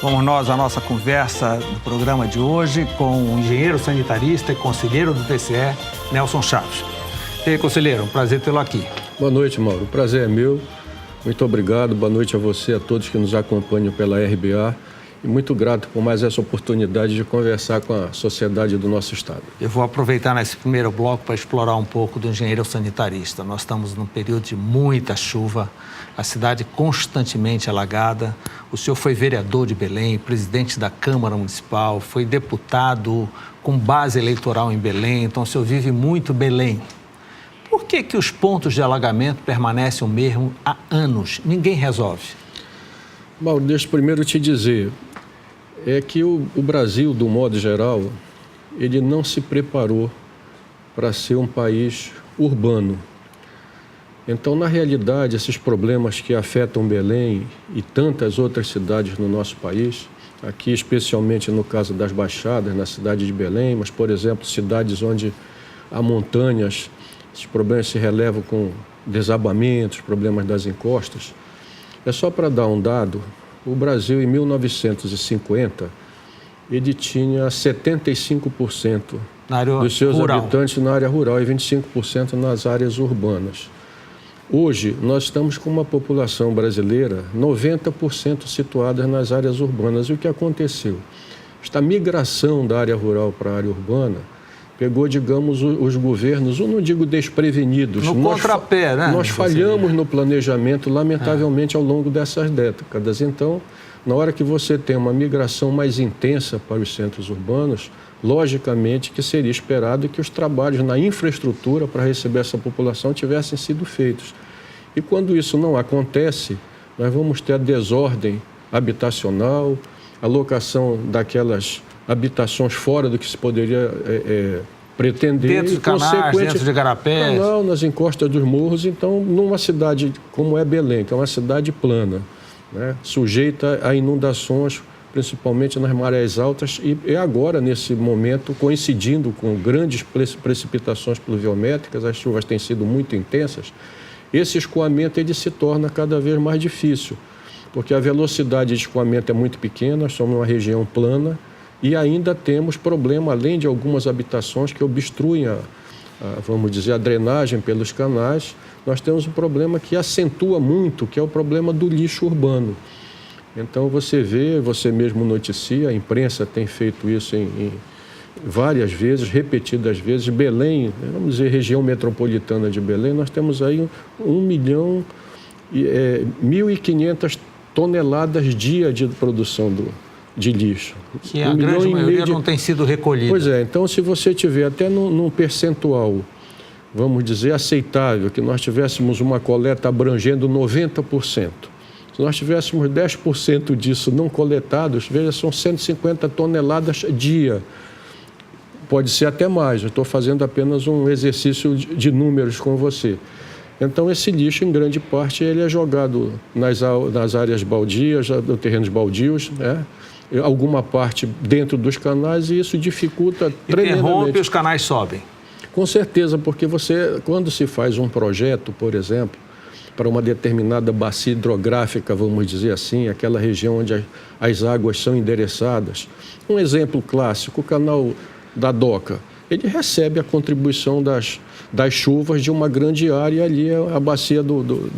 Vamos nós à nossa conversa do programa de hoje com o engenheiro sanitarista e conselheiro do TCE, Nelson Chaves. E aí, conselheiro, um prazer tê-lo aqui. Boa noite, Mauro. O prazer é meu. Muito obrigado. Boa noite a você, a todos que nos acompanham pela RBA. E muito grato por mais essa oportunidade de conversar com a sociedade do nosso estado. Eu vou aproveitar nesse primeiro bloco para explorar um pouco do engenheiro sanitarista. Nós estamos num período de muita chuva, a cidade constantemente alagada. O senhor foi vereador de Belém, presidente da Câmara Municipal, foi deputado com base eleitoral em Belém, então o senhor vive muito Belém. Por que os pontos de alagamento permanecem o mesmo há anos? Ninguém resolve. Mauro, deixa eu primeiro te dizer, é que o Brasil, do modo geral, ele não se preparou para ser um país urbano. Então, na realidade, esses problemas que afetam Belém e tantas outras cidades no nosso país, aqui especialmente no caso das Baixadas, na cidade de Belém, mas, por exemplo, cidades onde há montanhas, esses problemas se relevam com desabamentos, problemas das encostas. É só para dar um dado, o Brasil, em 1950, ele tinha 75% dos seus habitantes na área rural e 25% nas áreas urbanas. Hoje, nós estamos com uma população brasileira 90% situada nas áreas urbanas. E o que aconteceu? Esta migração da área rural para a área urbana pegou, digamos, os governos, eu não digo desprevenidos. No contrapé, né? Nós falhamos no planejamento, lamentavelmente, ao longo dessas décadas. Então, na hora que você tem uma migração mais intensa para os centros urbanos, logicamente que seria esperado que os trabalhos na infraestrutura para receber essa população tivessem sido feitos. E quando isso não acontece, nós vamos ter a desordem habitacional, a locação daquelas habitações fora do que se poderia pretender. Dentro de canais, dentro de igarapés. Canal, nas encostas dos morros. Então, numa cidade como é Belém, que é uma cidade plana, né, sujeita a inundações, principalmente nas marés altas, e agora, nesse momento, coincidindo com grandes precipitações pluviométricas, as chuvas têm sido muito intensas, esse escoamento ele se torna cada vez mais difícil, porque a velocidade de escoamento é muito pequena, nós somos uma região plana, e ainda temos problema, além de algumas habitações que obstruem vamos dizer, a drenagem pelos canais, nós temos um problema que acentua muito, que é o problema do lixo urbano. Então, você vê, você mesmo noticia, a imprensa tem feito isso em várias vezes, repetidas vezes. Belém, vamos dizer, região metropolitana de Belém, nós temos aí 1.500 toneladas dia de produção de lixo. Que a grande maioria não tem sido recolhida. Pois é, então se você tiver até num percentual, vamos dizer, aceitável, que nós tivéssemos uma coleta abrangendo 90%. Se nós tivéssemos 10% disso não coletados, veja, são 150 toneladas dia. Pode ser até mais, eu estou fazendo apenas um exercício de números com você. Então, esse lixo, em grande parte, ele é jogado nas áreas baldias, nos terrenos baldios, né? Alguma parte dentro dos canais, e isso dificulta tremendamente. Interrompe, os canais sobem. Com certeza, porque quando se faz um projeto, por exemplo, para uma determinada bacia hidrográfica, vamos dizer assim, aquela região onde as águas são endereçadas. Um exemplo clássico, o canal da Doca, ele recebe a contribuição das chuvas de uma grande área, ali é a bacia do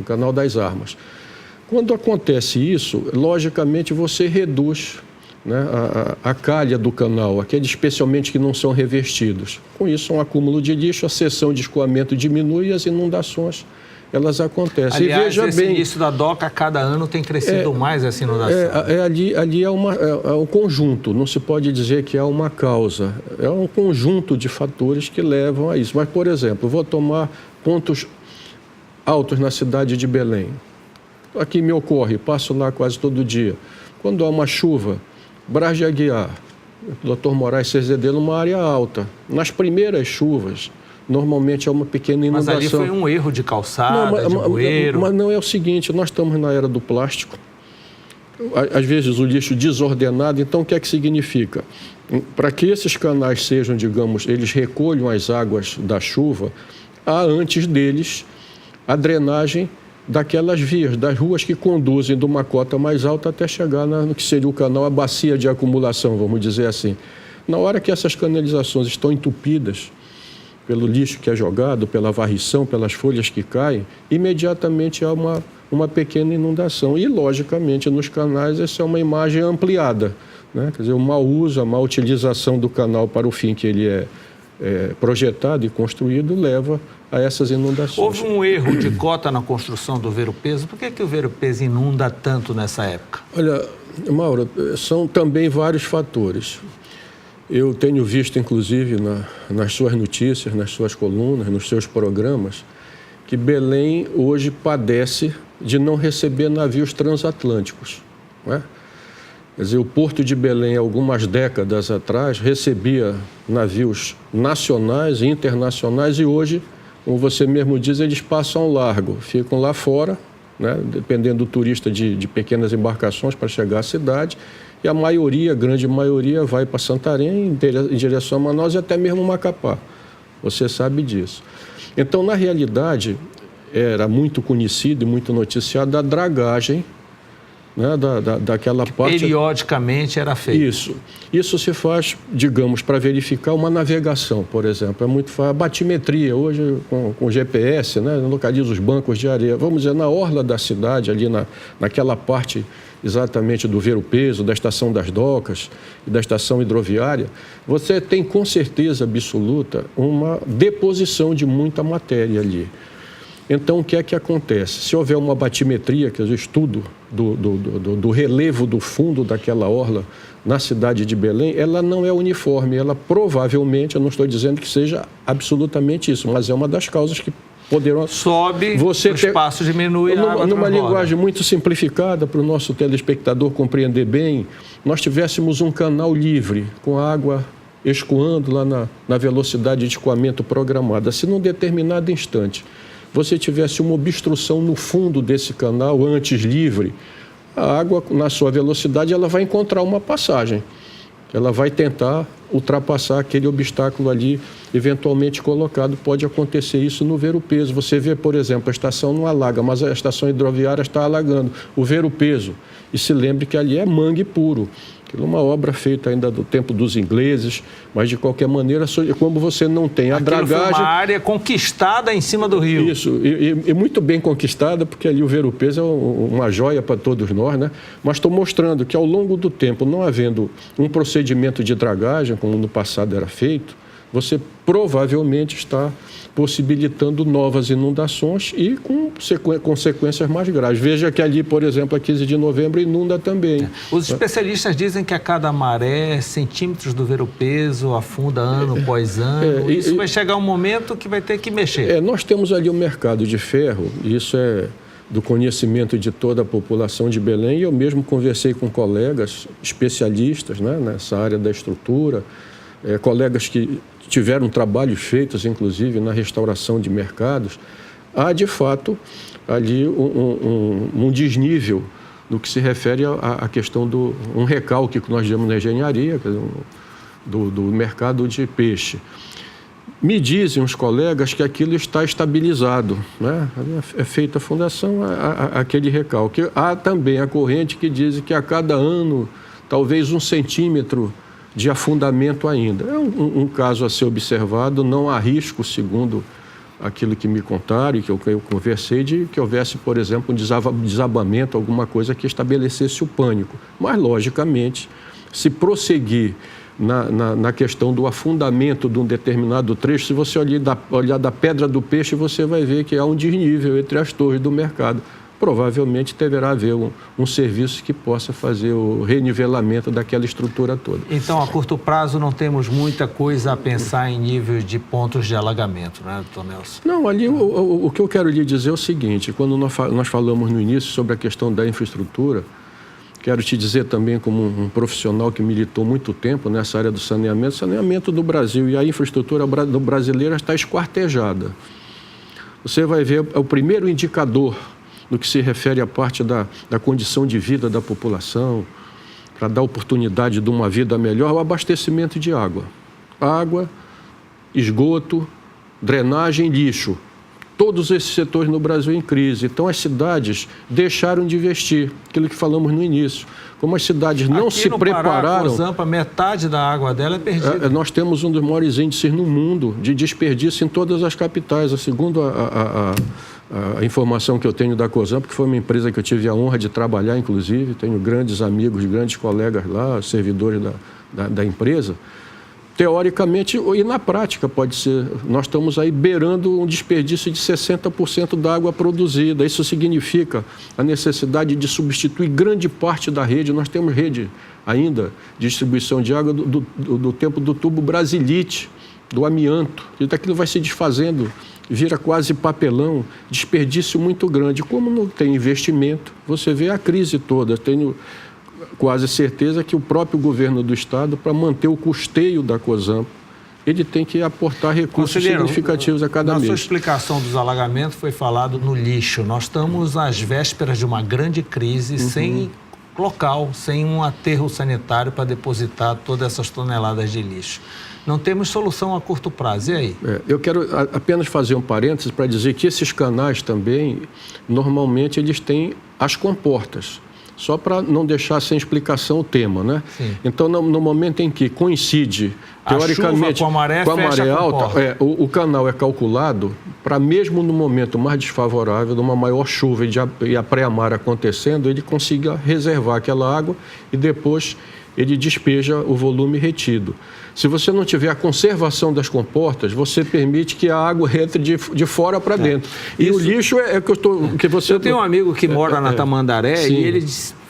Canal das Armas. Quando acontece isso, logicamente você reduz, né, a calha do canal, aqueles especialmente que não são revestidos. Com isso, um acúmulo de lixo, a seção de escoamento diminui e as inundações, elas acontecem. Aliás, e veja esse bem, início da Doca, a cada ano tem crescido mais essa inundação. Ali é um conjunto, não se pode dizer que há uma causa. É um conjunto de fatores que levam a isso. Mas, por exemplo, vou tomar pontos altos na cidade de Belém. Aqui me ocorre, passo lá quase todo dia. Quando há uma chuva, Brás de Aguiar, Dr. Moraes CZD, numa área alta. Nas primeiras chuvas, normalmente é uma pequena inundação. Mas ali foi um erro de calçada, de bueiro. Mas não é o seguinte, nós estamos na era do plástico. Às vezes o lixo desordenado, então o que é que significa? Para que esses canais sejam, digamos, eles recolham as águas da chuva, há antes deles a drenagem daquelas vias, das ruas que conduzem de uma cota mais alta até chegar no que seria o canal, a bacia de acumulação, vamos dizer assim. Na hora que essas canalizações estão entupidas pelo lixo que é jogado, pela varrição, pelas folhas que caem, imediatamente há uma pequena inundação. E, logicamente, nos canais, essa é uma imagem ampliada, né? Quer dizer, o mau uso, a má utilização do canal para o fim que ele é projetado e construído leva a essas inundações. Houve um erro de cota na construção do Ver-o-Peso. Por que o Ver-o-Peso inunda tanto nessa época? Olha, Mauro, são também vários fatores. Eu tenho visto, inclusive, nas suas notícias, nas suas colunas, nos seus programas, que Belém hoje padece de não receber navios transatlânticos, não é? Quer dizer, o Porto de Belém, algumas décadas atrás, recebia navios nacionais e internacionais e hoje, como você mesmo diz, eles passam largo, ficam lá fora, né, dependendo do turista de pequenas embarcações para chegar à cidade, e a maioria, a grande maioria, vai para Santarém, em direção a Manaus e até mesmo Macapá. Você sabe disso. Então, na realidade, era muito conhecido e muito noticiado a dragagem, né, daquela parte... Periodicamente era feito. Isso se faz, digamos, para verificar uma navegação, por exemplo. É muito fácil. A batimetria, hoje, com GPS, né, localiza os bancos de areia. Vamos dizer, na orla da cidade, ali naquela parte exatamente do Ver-o-Peso, da Estação das Docas e da Estação Hidroviária, você tem com certeza absoluta uma deposição de muita matéria ali. Então, o que é que acontece? Se houver uma batimetria, que é o estudo do relevo do fundo daquela orla na cidade de Belém, ela não é uniforme, ela provavelmente, eu não estou dizendo que seja absolutamente isso, mas é uma das causas que poderão... Sobe, o espaço diminui, a água numa linguagem muito simplificada, para o nosso telespectador compreender bem, nós tivéssemos um canal livre, com a água escoando lá na velocidade de escoamento programada. Se num determinado instante você tivesse uma obstrução no fundo desse canal, antes livre, a água, na sua velocidade, ela vai encontrar uma passagem. Ela vai tentar ultrapassar aquele obstáculo ali, eventualmente colocado. Pode acontecer isso no Ver-o-Peso. Você vê, por exemplo, a estação não alaga, mas a estação hidroviária está alagando. O Ver-o-Peso. E se lembre que ali é mangue puro. Aquilo é uma obra feita ainda do tempo dos ingleses, mas de qualquer maneira, como você não tem a dragagem... Foi uma área conquistada em cima do rio. Isso, e muito bem conquistada, porque ali o Ver-o-Peso é uma joia para todos nós, né? Mas estou mostrando que ao longo do tempo, não havendo um procedimento de dragagem, como no passado era feito, você provavelmente está possibilitando novas inundações e com consequências mais graves. Veja que ali, por exemplo, a 15 de novembro inunda também. Os especialistas dizem que a cada maré, centímetros do Ver-o-Peso afunda ano após ano. Isso vai chegar um momento que vai ter que mexer. Nós temos ali um mercado de ferro, e isso é do conhecimento de toda a população de Belém, e eu mesmo conversei com colegas especialistas, né, nessa área da estrutura, colegas que tiveram trabalhos feitos, inclusive, na restauração de mercados. Há, de fato, ali um desnível no que se refere à questão um recalque que nós chamamos na engenharia, do mercado de peixe. Me dizem os colegas que aquilo está estabilizado, né? É feita a fundação, aquele recalque. Há também a corrente que diz que a cada ano, talvez 1 centímetro de afundamento ainda. É um caso a ser observado, não há risco, segundo aquilo que me contaram e que eu conversei, de que houvesse, por exemplo, um desabamento, alguma coisa que estabelecesse o pânico. Mas, logicamente, se prosseguir na questão do afundamento de um determinado trecho, se você olhar da Pedra do Peixe, você vai ver que há um desnível entre as torres do mercado. Provavelmente deverá haver um serviço que possa fazer o renivelamento daquela estrutura toda. Então, a curto prazo, não temos muita coisa a pensar em nível de pontos de alagamento, né, doutor Nelson? Não, ali o que eu quero lhe dizer é o seguinte: quando nós falamos no início sobre a questão da infraestrutura, quero te dizer também, como um profissional que militou muito tempo nessa área do saneamento do Brasil, e a infraestrutura brasileira está esquartejada. Você vai ver, é o primeiro indicador no que se refere à parte da condição de vida da população, para dar oportunidade de uma vida melhor, o abastecimento de água. Água, esgoto, drenagem, lixo. todos esses setores no Brasil em crise. Então, as cidades deixaram de investir, aquilo que falamos no início. Como as cidades não Aqui se no Pará, prepararam... a Cozampa, metade da água dela é perdida. Nós temos um dos maiores índices no mundo de desperdício em todas as capitais. Segundo a informação que eu tenho da Cozampa, que foi uma empresa que eu tive a honra de trabalhar, inclusive, tenho grandes amigos, grandes colegas lá, servidores da empresa. Teoricamente e na prática pode ser, nós estamos aí beirando um desperdício de 60% da água produzida. Isso significa a necessidade de substituir grande parte da rede. Nós temos rede ainda de distribuição de água do tempo do tubo Brasilite, do amianto. E daquilo vai se desfazendo, vira quase papelão, desperdício muito grande. Como não tem investimento, você vê a crise toda. Tenho quase certeza que o próprio governo do estado, para manter o custeio da Cozampa, ele tem que aportar recursos significativos a cada mês. Na sua explicação dos alagamentos foi falado no lixo. Nós estamos às vésperas de uma grande crise, sem local, sem um aterro sanitário para depositar todas essas toneladas de lixo. Não temos solução a curto prazo. E aí? Eu quero apenas fazer um parênteses para dizer que esses canais também, normalmente, eles têm as comportas. Só para não deixar sem explicação o tema, né? Sim. Então, no momento em que coincide, teoricamente, com a maré alta, o canal é calculado para, mesmo no momento mais desfavorável, de uma maior chuva e a pré-mar acontecendo, ele consiga reservar aquela água e depois ele despeja o volume retido. Se você não tiver a conservação das comportas, você permite que a água entre de fora para dentro. E isso, o lixo é que eu estou... Eu tenho um amigo que mora na Tamandaré e ele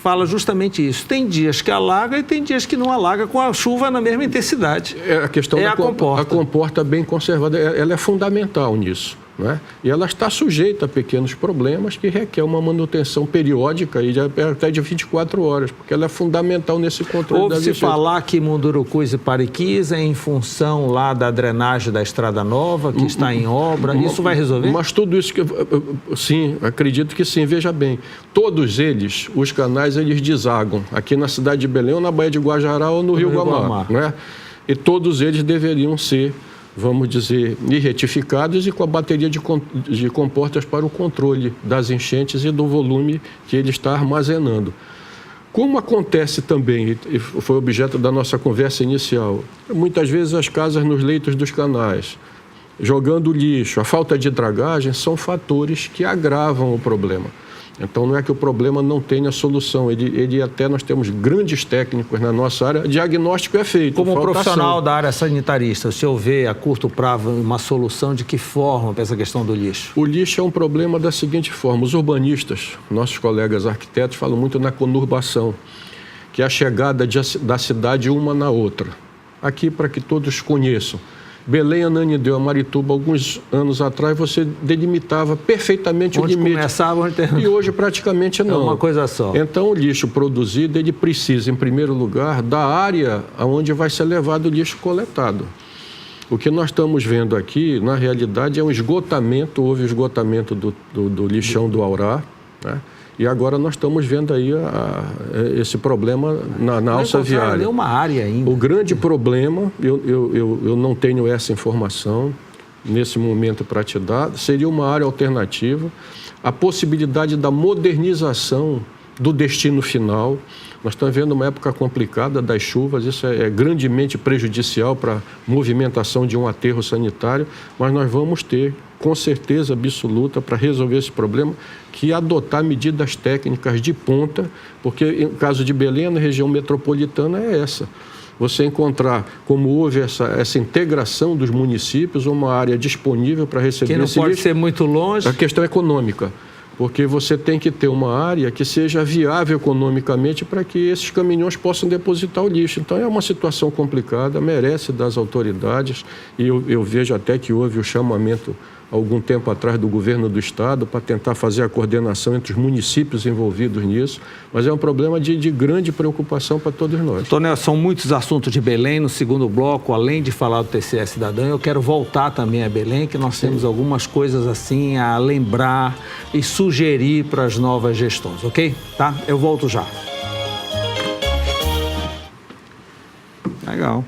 fala justamente isso. Tem dias que alaga e tem dias que não alaga com a chuva na mesma intensidade. A questão da comporta. A comporta bem conservada, ela é fundamental nisso. Né? E ela está sujeita a pequenos problemas que requer uma manutenção periódica e até de 24 horas, porque ela é fundamental nesse controle das enchentes. Ouve-se falar que Mundurucus e Pariquis é em função lá da drenagem da Estrada Nova, que está em obra. Isso vai resolver? Mas tudo isso, sim, acredito que sim. Veja bem, todos eles, os canais, eles desagam aqui na cidade de Belém, ou na Baía de Guajará, ou no Rio Guamá. Né? E todos eles deveriam ser, vamos dizer, retificados e com a bateria de comportas para o controle das enchentes e do volume que ele está armazenando. Como acontece também, e foi objeto da nossa conversa inicial, muitas vezes as casas nos leitos dos canais, jogando lixo, a falta de dragagem, são fatores que agravam o problema. Então, não é que o problema não tenha solução. Nós temos grandes técnicos na nossa área, diagnóstico é feito. Como profissional da área sanitarista, o senhor vê a curto prazo uma solução de que forma para essa questão do lixo? O lixo é um problema da seguinte forma: os urbanistas, nossos colegas arquitetos, falam muito na conurbação, que é a chegada da cidade uma na outra. Aqui, para que todos conheçam, Belém, Ananindeua, Marituba, alguns anos atrás, você delimitava perfeitamente o limite. E hoje praticamente não. É uma coisa só. Então, o lixo produzido, ele precisa, em primeiro lugar, da área onde vai ser levado o lixo coletado. O que nós estamos vendo aqui, na realidade, é um esgotamento, houve esgotamento do lixão do Aurá, né? E agora nós estamos vendo aí esse problema na alça viária. Não uma área ainda. O grande problema, eu não tenho essa informação nesse momento para te dar, seria uma área alternativa, a possibilidade da modernização do destino final. Nós estamos vendo uma época complicada das chuvas, isso é grandemente prejudicial para a movimentação de um aterro sanitário, mas nós vamos ter, com certeza absoluta, para resolver esse problema, que adotar medidas técnicas de ponta, porque no caso de Belém, na região metropolitana, é essa. Você encontrar, como houve essa integração dos municípios, uma área disponível para receber esse lixo. Que não pode ser muito longe. A questão é econômica, porque você tem que ter uma área que seja viável economicamente para que esses caminhões possam depositar o lixo. Então, é uma situação complicada, merece das autoridades, e eu vejo até que houve o chamamento algum tempo atrás do governo do estado para tentar fazer a coordenação entre os municípios envolvidos nisso, mas é um problema de grande preocupação para todos nós. Tonel, são muitos assuntos de Belém. No segundo bloco, além de falar do TCE Cidadão, eu quero voltar também a Belém, que nós temos algumas coisas assim a lembrar e sugerir para as novas gestões, ok? Tá? Eu volto já. Legal.